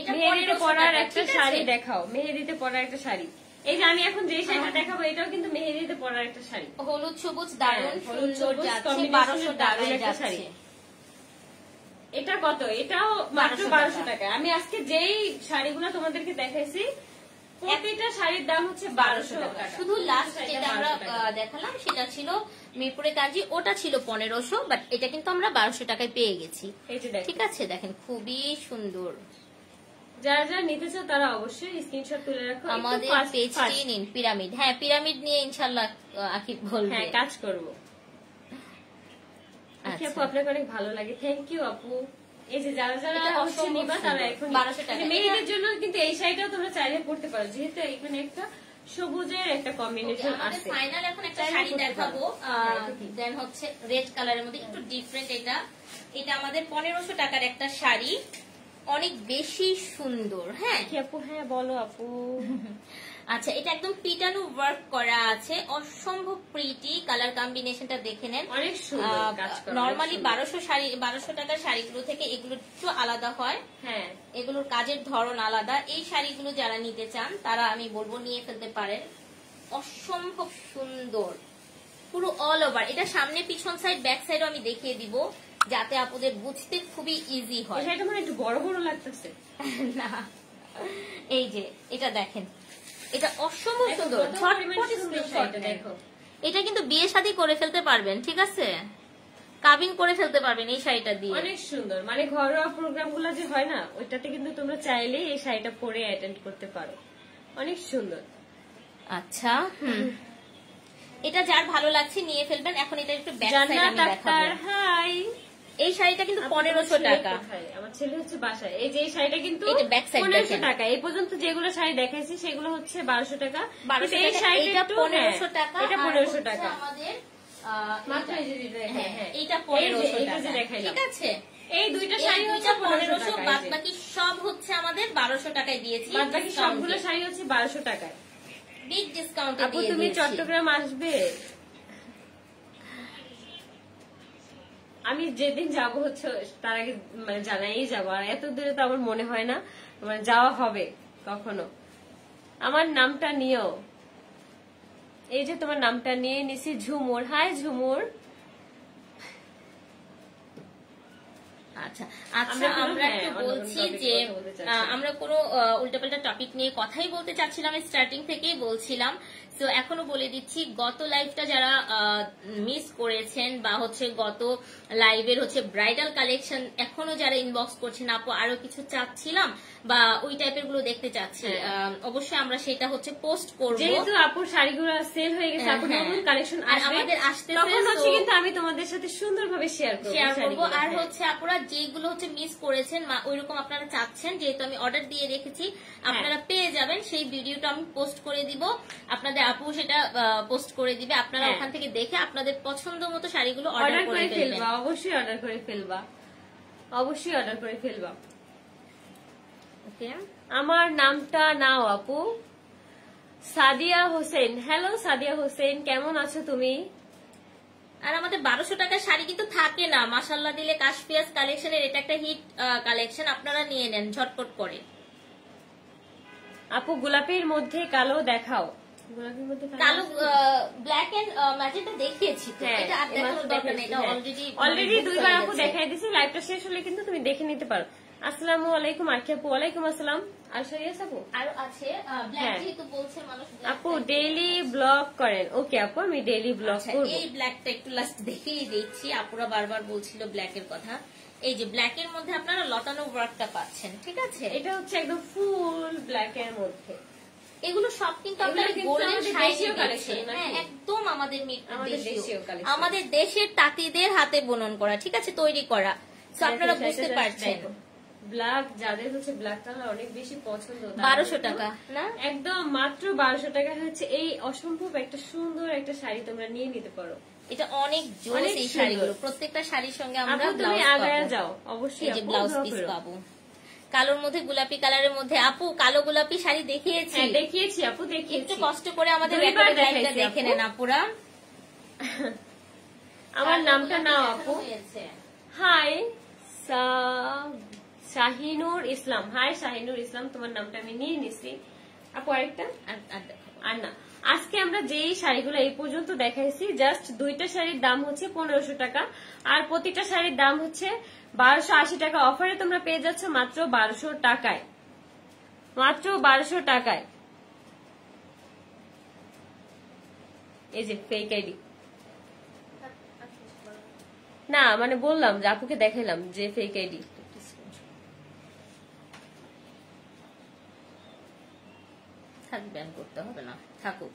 এটা মেহেদিতে 1500 পরার টাকা, একটা ঠিক শাড়ি আছে? দেখাও, মেহেদিতে পরার একটা শাড়ি। এই যে আমি এখন যে শাড়িটা দেখাবো এটাও কিন্তু মেহেদিতে পরার একটা শাড়ি। হলুদ সবুজ দারুণ হলুদ সুন্দর সবুজ যাচ্ছে, combination 1200 দারুণ টাকায় একটা শাড়ি। যাচ্ছে। এটা কত? এটাও মাত্র 1200 1200 টাকা। আমি আজকে যেই শাড়িগুলো তোমাদেরকে দেখাইছি প্রতিটা শাড়ির দাম হচ্ছে 1200 টাকা। শুধু লাস্ট যেটা আমরা দেখালাম সেটা ছিল মিরপুরে কাঞ্জি, ওটা ছিল 1500, বাট এটা কিন্তু আমরা 1200 টাকায় পেয়ে গেছি। এই যে দেখো, ঠিক আছে, দেখেন খুবই সুন্দর। যারা যারা নিতে চাও তারা অবশ্যই স্ক্রিনশট তুলে রাখো। একটু আমাদের fast পেজটি fast। নিন পিরামিড। হ্যাঁ, পিরামিড নিয়ে ইনশাআল্লাহ আকিব বলবে। হ্যাঁ, কাজ করব। আচ্ছা আপু, আপনাকে অনেক ভালো লাগে, থ্যাংক ইউ আপু। এই যে যারা যারা এটা হচ্ছে অসম্ভব নিবা তারা সুন্দর, এখন 1200 টাকা। মেয়েদের জন্য কিন্তু এই শাড়িটাও তোমরা চাইলে পড়তে পারো, যেহেতু এখানে একটা সবুজের একটা কম্বিনেশন আছে। ফাইনাল এখন একটা চাইলে শাড়ি পরতে দেখাবো, পারো। দেন হচ্ছে রেড কালারের মধ্যে একটু ডিফারেন্ট। এটা আমাদের 1500 টাকার একটা শাড়ি, অনেক বেশি সুন্দর। হ্যাঁ কি আপু? হ্যাঁ বলো আপু। আচ্ছা, এটা একদম পিটানো ওয়ার্ক করা আছে, অসম্ভব প্রিটি। কালার কম্বিনেশনটা দেখে নেন, অনেক সুন্দর কাজ করা। নরমালি 1200 টাকার শাড়িগুলো থেকে এগুলো একটু আলাদা হয়। হ্যাঁ, এগুলোর কাজের ধরন আলাদা। এই শাড়িগুলো যারা নিতে চান তারা আমি বলবো নিয়ে ফেলতে পারেন, অসম্ভব সুন্দর পুরো অল ওভার। এটা সামনে পিছন সাইড ব্যাক সাইডও আমি দেখিয়ে দিব যাতে আপনাদের বুঝতে খুবই ইজি হয়। এটা মানে একটু বড় বড় লাগতেছে না, এই যে এটা দেখেন, এটা অসম্ভব সুন্দর। কত পরিমাণ সুন্দর শাড়িটা দেখো। এটা কিন্তু বিয়ে শাদী করে ফেলতে পারবেন, ঠিক আছে, কাবিন করে ফেলতে পারবেন এই শাড়িটা দিয়ে। অনেক সুন্দর, মানে ঘরোয়া প্রোগ্রাম গুলা যে হয় না, ওইটাতে কিন্তু তোমরা চাইলেই এই শাড়িটা পরে অ্যাটেন্ড করতে পারো। অনেক সুন্দর। আচ্ছা, এটা যার ভালো লাগছে নিয়ে ফেলবেন। এখন এটা একটু ব্যাক সাইড আমি জান্নাত আক্তার, দেখাবো। হাই। এই শাড়িটা কিন্তু 1500 টাকা। আমার ছেলে হচ্ছে বাসায়। এই যে এই শাড়িটা কিন্তু এটা back side 1500 দেখেন। টাকা। এই পর্যন্ত যেগুলো শাড়ি দেখাইছি সেগুলো হচ্ছে 1200 টাকা। 1200 এই টাকা, শাড়িটা এটা একটু 1500 টাকা, এটা আর 1500 হচ্ছে টাকা আমাদের মাত্র। এই যে দিদি, হ্যাঁ হ্যাঁ, এটা এই যে 1500 এটা যে টাকা, দেখাইলাম। ঠিক আছে। এই দুইটা এই শাড়ি হচ্ছে 1500 টাকা। বাদ বাকি সব হচ্ছে আমাদের 1200 টাকায় দিয়েছি। বাদ বাকি সবগুলো শাড়ি হচ্ছে 1200 টাকায়। বিগ ডিসকাউন্টে আপু দিয়ে তুমি দিয়েছি। চট্টগ্রাম আসবে? আমি যেদিন যাব হচ্ছে তার আগে মানে জানাই যাবো, আর এত দূরে তো আমার মনে হয় না মানে যাওয়া হবে কখনো। আমার নামটা নিও। এই যে তোমার নামটা নিয়ে নিছি, ঝুমুর। হাই ঝুমুর। আচ্ছা আচ্ছা, আমরা একটু বলছি যে আমরা কোনো উল্টাপাল্টা টপিক নিয়ে কথাই বলতে চাচ্ছিলাম, স্টার্টিং থেকেই বলছিলাম। তো এখনো বলে দিচ্ছি, গত লাইভটা যারা মিস করেছেন বা হচ্ছে গত লাইভের হচ্ছে ব্রাইডাল কালেকশন এখনো যারা ইনবক্স করছেন, আপু আরো কিছু চাচ্ছিলাম বা ওই টাইপের গুলো দেখতে চাচ্ছি, অবশ্যই আমরা সেটা হচ্ছে পোস্ট করব। যেহেতু আপুর শাড়িগুলো সেল হয়ে গেছে, আপুর নতুন কালেকশন আমাদের আসতে তখন হচ্ছে কিন্তু আমি তোমাদের সাথে সুন্দরভাবে শেয়ার করবো। আর হচ্ছে আপনারা যেগুলো হচ্ছে মিস করেছেন ওইরকম আপনারা চাচ্ছেন, যেহেতু আমি অর্ডার দিয়ে রেখেছি, আপনারা পেয়ে যাবেন। সেই ভিডিওটা আমি পোস্ট করে দিব, আপনাদের আপু সেটা পোস্ট করে দিবে। আপনারা ওখান থেকে দেখে আপনাদের পছন্দ মতো শাড়িগুলো অর্ডার করে ফেলবেন। অবশ্যই অর্ডার করে ফেলবা, অবশ্যই অর্ডার করে ফেলবা। ওকে, আমার নামটা নাও আপু। সাদিয়া হোসেন, হ্যালো সাদিয়া হোসেন, কেমন আছো তুমি? আর আমাদের 1200 টাকার শাড়ি কিন্তু থাকে না, মাশাআল্লাহ দিলে কাশফিয়াস কালেকশনের এটা একটা হিট কালেকশন, আপনারা নিয়ে নেন ঝটপট করে। আপু গোলাপের মধ্যে কালো দেখাও। গোলাপের মধ্যে কালো ব্ল্যাক এন্ড ম্যাজেন্টা দেখিয়েছি তো, এটা আর দেখানোর দরকার নেই, এটা অলরেডি দুইবার আপু দেখাই দিছি। লাইভটা শেষ হলে কিন্তু তুমি দেখে নিতে পারো। আসসালামু আলাইকুম আরকি আপু। ওয়ালাইকুম আসসালাম। আর সরিয়াস আপু আরো আছে ব্ল্যাক, যেহেতু বলছে মানুষ আপু ডেইলি ব্লগ করেন। ওকে আপু, আমি ডেইলি ব্লগ করব। এই ব্ল্যাকটা একটু লাস্ট দেখিয়ে দিচ্ছি, আপুরা বারবার বলছিল ব্ল্যাক এর কথা। এই যে ব্ল্যাক এর মধ্যে আপনারা লতানো ওয়ার্কটা পাচ্ছেন, ঠিক আছে। এটা হচ্ছে একদম ফুল ব্ল্যাক এর মধ্যে, এগুলো সব কিন্তু আপনার এগুলো কিন্তু গোল্ডেন আমাদের শাইনি দেশীয় দিচ্ছে। collection নাকি? হ্যাঁ, একদম আমাদের আমাদের দেশীয় collection। আমাদের দেশের তাঁতিদের হাতে বুনন করা, ঠিক আছে, তৈরি করা। তো আপনারা বুঝতে পারছেন। ব্ল্যাক যাদের হচ্ছে ব্ল্যাক কালার অনেক বেশি পছন্দ, 1200 টাকা না, একদম মাত্র 1200 টাকা হচ্ছে এই অসম্ভব একটা সুন্দর একটা শাড়ি তোমরা নিয়ে নিতে পারো। এটা অনেক জোস অনেক এই সুন্দর। শাড়িগুলো, প্রত্যেকটা শাড়ির সঙ্গে আমরা আপু তুমি ব্লাউজ আগায়া পাবো। যাও অবশ্যই, এই যে আপু, ব্লাউজ draw পিস করো। পাবো কালোর মধ্যে, গোলাপি কালারের মধ্যে। আপু কালো গোলাপি শাড়ি দেখিয়েছি, হ্যাঁ দেখিয়েছি আপু, দেখিয়েছি। একটু কষ্ট করে আমাদের দুইবার রেকর্ডেড লাইভটা দেখাইছি দেখে আপু। নেন আপুরা। আমার নামটা নাও আপু। হয়েছে। হাই শাহিনুর ইসলাম, হাই শাহিনুর ইসলাম, তোমার নামটা আমি নিয়ে নিছি আপু। আরেকটা আর না, আজকে আমরা যেই শাড়িগুলো এই পর্যন্ত দেখাইছি, জাস্ট দুইটা শাড়ির দাম হচ্ছে 1500 টাকা, আর প্রতিটা শাড়ির দাম হচ্ছে 1280 টাকা। অফারে তোমরা পেয়ে যাচ্ছ মাত্র 1200 টাকায়, মাত্র 1200 টাকায়। এই যে ফেক আইডি না, মানে বললাম যে আপুকে দেখাইলাম যে ফেক আইডি। থাক, ব্যান করতে হবে না, থাকুক।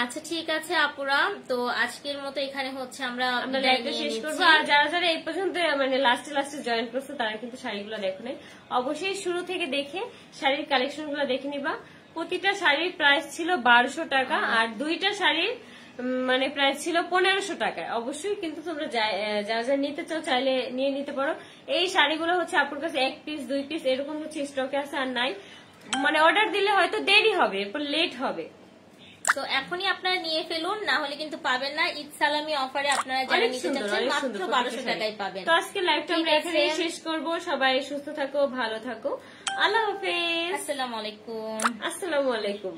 আচ্ছা ঠিক আছে আপুরা, তো আজকের মতো এখানে হচ্ছে আমরা লাইভটা শেষ করবো। আর যারা যারা এই পর্যন্ত মানে লাস্টে জয়েন করছে তারা কিন্তু শাড়িগুলো দেখো নাই, অবশ্যই শুরু থেকে দেখে শাড়ির কালেকশন গুলো দেখে নিবা। প্রতিটা শাড়ির প্রাইস ছিল 1200 টাকা, আর দুইটা শাড়ির মানে প্রাইস ছিল 1500 টাকায়। অবশ্যই কিন্তু তোমরা যারা যারা নিতে চাও চাইলে নিয়ে নিতে পারো। এই শাড়িগুলো হচ্ছে আপনার কাছে 1 পিস 2 পিস এরকম হচ্ছে স্টকে আছে, আর নাই মানে অর্ডার দিলে হয়তো দেরি হবে, এরপর লেট হবে। তো এখনই আপনারা নিয়ে ফেলুন, না হলে কিন্তু পাবেন না। ঈদ সালামি অফারে আপনারা যারা নিতে চাচ্ছেন মাত্র 1200 টাকায় পাবেন। তো আজকে লাইভটা আমরা এখানেই শেষ করব। সবাই সুস্থ থাকো, ভালো থাকো, আল্লাহ হাফেজ, আসসালামু আলাইকুম। আসসালামু আলাইকুম।